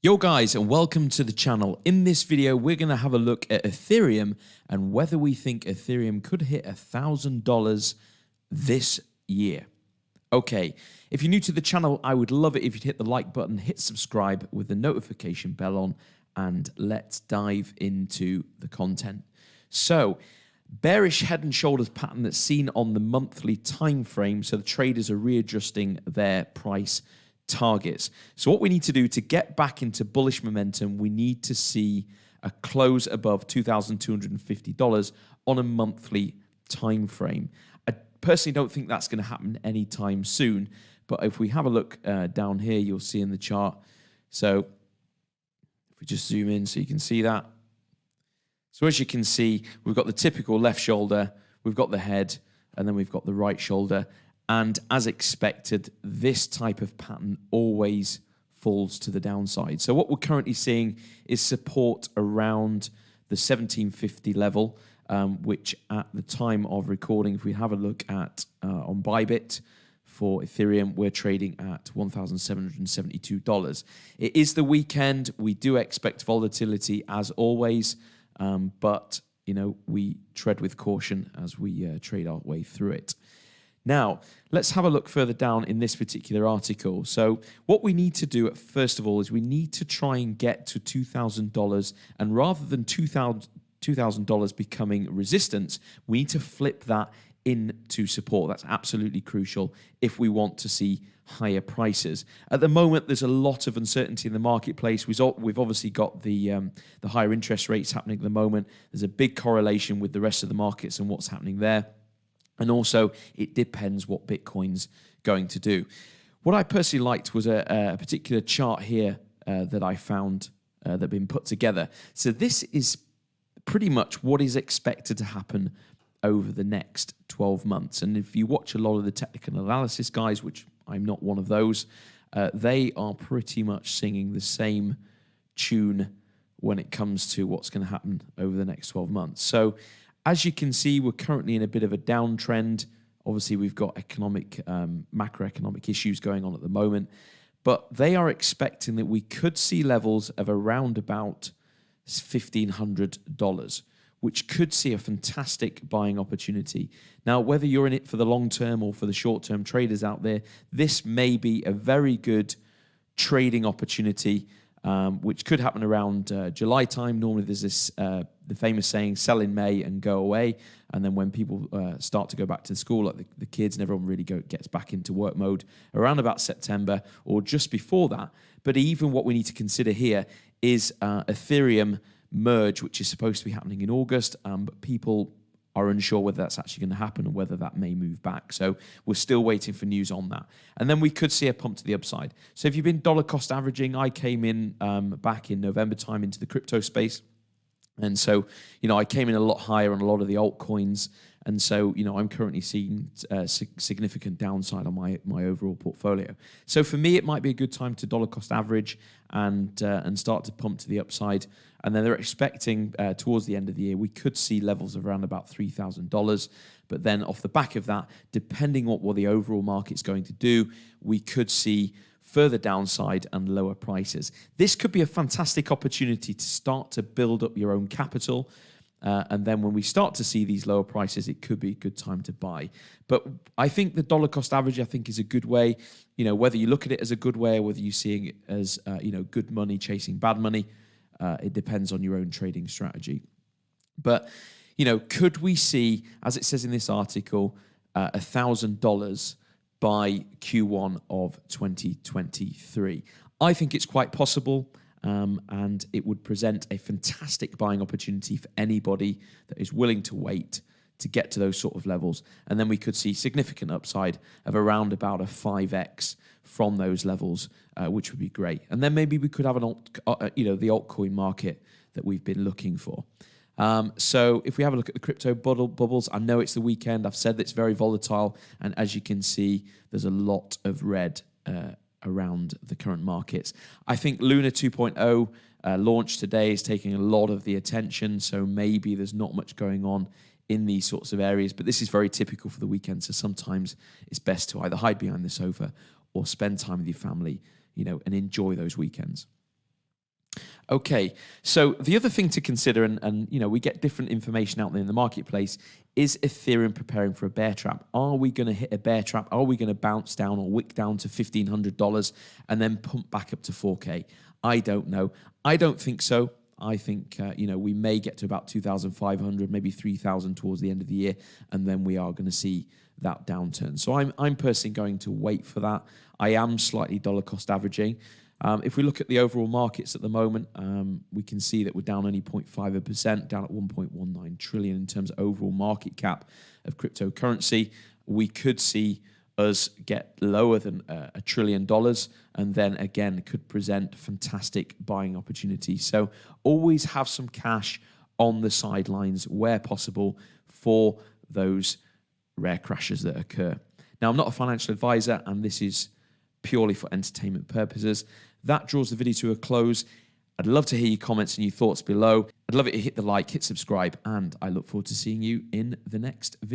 Yo guys, and welcome to the channel. In this video, we're going to have a look at Ethereum and whether we think Ethereum could hit $1,000 this year. Okay, if you're new to the channel, I would love it if you'd hit the like button, hit subscribe with the notification bell on, and let's dive into the content. So, bearish head and shoulders pattern that's seen on the monthly time frame, so the traders are readjusting their price targets. So what we need to do to get back into bullish momentum, we need to see a close above $2,250 on a monthly time frame. I personally don't think that's going to happen anytime soon, but if we have a look down here, you'll see in the chart. So if we just zoom in so you can see that. So as you can see, we've got the typical left shoulder, we've got the head, and then we've got the right shoulder. And as expected, this type of pattern always falls to the downside. So what we're currently seeing is support around the 1750 level, which at the time of recording, if we have a look at on Bybit for Ethereum, we're trading at $1,772. It is the weekend. We do expect volatility as always, but you know, we tread with caution as we trade our way through it. Now, let's have a look further down in this particular article. So what we need to do, first of all, is we need to try and get to $2,000. And rather than $2,000 becoming resistance, we need to flip that into support. That's absolutely crucial if we want to see higher prices. At the moment, there's a lot of uncertainty in the marketplace. We've obviously got the higher interest rates happening at the moment. There's a big correlation with the rest of the markets and what's happening there. And also, it depends what Bitcoin's going to do. What I personally liked was a particular chart here that I found that had been put together. So this is pretty much what is expected to happen over the next 12 months. And if you watch a lot of the technical analysis guys, which I'm not one of those, they are pretty much singing the same tune when it comes to what's going to happen over the next 12 months. So as you can see, we're currently in a bit of a downtrend. Obviously, we've got macroeconomic issues going on at the moment, but they are expecting that we could see levels of around about $1,500, which could see a fantastic buying opportunity. Now, whether you're in it for the long term or for the short term traders out there, this may be a very good trading opportunity, which could happen around July time. Normally there's this the famous saying, sell in May and go away. And then when people start to go back to school, like the kids and everyone really gets back into work mode around about September or just before that. But even what we need to consider here is Ethereum merge, which is supposed to be happening in August, but people are unsure whether that's actually going to happen and whether that may move back. So we're still waiting for news on that. And then we could see a pump to the upside. So if you've been dollar cost averaging, I came in back in November time into the crypto space. And so, you know, I came in a lot higher on a lot of the altcoins. And so, you know, I'm currently seeing significant downside on my overall portfolio. So for me, it might be a good time to dollar cost average and start to pump to the upside. And then they're expecting towards the end of the year, we could see levels of around about $3,000. But then off the back of that, depending on what the overall market's going to do, we could see further downside and lower prices. This could be a fantastic opportunity to start to build up your own capital. And then when we start to see these lower prices, it could be a good time to buy. But I think the dollar cost average, I think, is a good way. You know, whether you look at it as a good way or whether you're seeing it as, you know, good money chasing bad money, it depends on your own trading strategy. But, you know, could we see, as it says in this article, $1,000 by Q1 of 2023? I think it's quite possible. And it would present a fantastic buying opportunity for anybody that is willing to wait to get to those sort of levels. And then we could see significant upside of around about a 5x from those levels, which would be great. And then maybe we could have the altcoin market that we've been looking for. So if we have a look at the crypto bubbles, I know it's the weekend. I've said that it's very volatile. And as you can see, there's a lot of red around the current markets. I think Luna 2.0 launch today is taking a lot of the attention, so maybe there's not much going on in these sorts of areas, but this is very typical for the weekend, so sometimes it's best to either hide behind the sofa or spend time with your family, you know, and enjoy those weekends. Okay, so the other thing to consider, and you know, we get different information out there in the marketplace, is Ethereum preparing for a bear trap? Are we going to hit a bear trap? Are we going to bounce down or wick down to $1,500 and then pump back up to 4K? I don't know. I don't think so. I think you know, we may get to about 2,500, maybe 3,000 towards the end of the year, and then we are going to see that downturn. So I'm personally going to wait for that. I am slightly dollar cost averaging. If we look at the overall markets at the moment, we can see that we're down only 0.5%, down at 1.19 trillion in terms of overall market cap of cryptocurrency. We could see us get lower than $1 trillion, and then again could present fantastic buying opportunities. So always have some cash on the sidelines where possible for those rare crashes that occur. Now, I'm not a financial advisor, and this is purely for entertainment purposes. That draws the video to a close. I'd love to hear your comments and your thoughts below. I'd love it to hit the like, hit subscribe, and I look forward to seeing you in the next video.